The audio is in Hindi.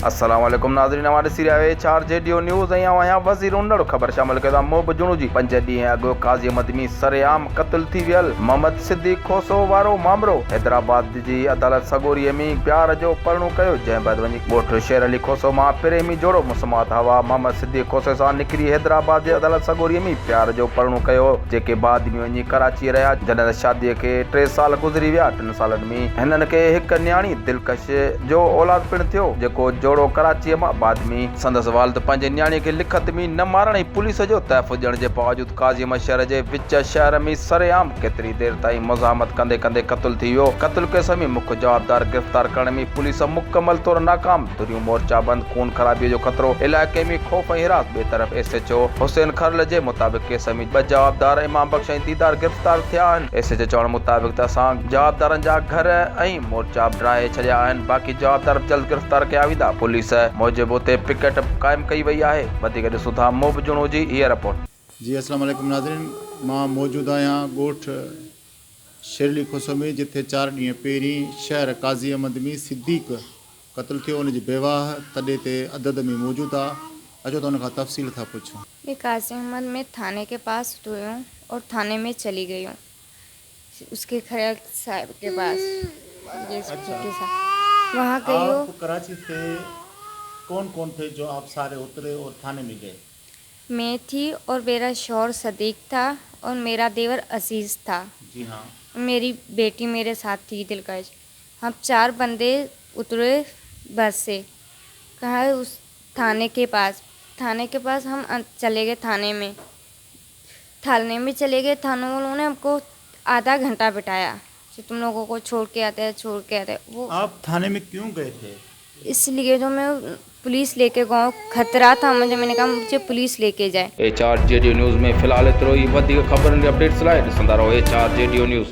अस्सलाम वालेकुम नाज़रीन, हमारे सिरिया 4 जेडीओ न्यूज़ यहाँ वज़ीर उन्नड़ ख़बर शामिल कदा मोब जुणू जी 5 ॾींहं अॻु काज़ी मदमी सरेआम क़त्ल थी वियल मोहम्मद सिद्दीक़ खोसो वारो मामलो हैदराबाद जी अदालत सगोरीअ में प्यार जो परणो कयो, जंहिं बैदि वञी ॻोठ शेर अली खोसो मां प्रेमी जोड़ो मुसमात हवा मोहम्मद सिद्दीक़ खोसे सां निकिरी हैदराबाद जे अदालत सगोरीअ में प्यार जो परणो कयो, जेके बाद में वञी कराची रहिया। जॾहिं शादीअ खे 3 साल गुज़री विया। 3 सालनि में हिननि खे हिकु न्याणी दिलकश जो औलाद पिणु थियो, जेको जोड़ो कराची मां बाद में संदसि वालिद पंहिंजे न्याणीअ खे लिखत में न मारण ऐं पुलिस जो तहफ़ुज़ ॾियण जे बावजूदि काज़ीम शहर जे विच शहर में सरेआम केतिरी देर ताईं मुज़ाहमत कंदे कंदे क़त्ल थी वियो। क़त्ल केस में मुख्य जवाबदार गिरफ़्तार करण में पुलिस मुकमल तौर नाकाम। दुरियूं मोर्चा बंद, खून ख़राबीअ जो ख़तरो, इलाइक़े में खौफ़ ऐं हिरास। ॿिए तरफ़ SHO हुसैन खरल जे मुताबिक़ केस में 2 जवाबदार इमाम बख़्श ऐं दीदार गिरफ़्तार थिया आहिनि। SHO चवण मुताबिक़ त असां जवाबदारनि जा घर ऐं मोर्चा ड्राहे छॾिया आहिनि, बाक़ी जवाबदार जल्द गिरफ़्तार कया वेंदा। पुलिस मूजिबि उते पिकेट क़ाइमु कई वई आहे। वधीक ॾिसूं था मोब जुणू जी हीअ रिपोर्ट। जी अस्सलाम वालेकुम नाज़रीन, मां मौजूदु आहियां ॻोठ शेर अली खोसो में, जिथे 4 ॾींहं पहिरीं शहर काज़ी अहमद में सिद्दीक़ क़त्ल थियो, उनजी बेवाह तॾे ते अदद में मौजूदु आहे। अचो त उन खां तफ़सील था पुछूं। मैं काज़ी अहमद में थाने के पास हुई हूँ और थाने में चली गई हूँ, उसके खैर साहब के पास। ये के साथ वहाँ गई हूँ। आप कराची से कौन कौन थे जो आप सारे उतरे और थाने में गए? मैं थी और मेरा शौहर सदीक था और मेरा देवर अजीज़ था। जी हाँ। मेरी बेटी मेरे साथ थी दिलकश। हम 4 बंदे उतरे बस से, कहाँ उस थाने के पास हम चले गए। थाने में चले गए। थाने वालों ने हमको आधा घंटा बिठाया कि तुम लोगों को छोड़ के आते हैं। वो आप थाने में क्यों गए थे? इसलिए जो मैं पुलिस लेके गया, खतरा था मुझे। मैंने कहा मुझे पुलिस लेके जाए। 4 जेडीओ न्यूज़ में फ़िलहाल एतिरो ई। वधीक ख़बरुनि जी अपडेट्स लाइ ॾिसंदा रहो 4 जेडीओ न्यूज़।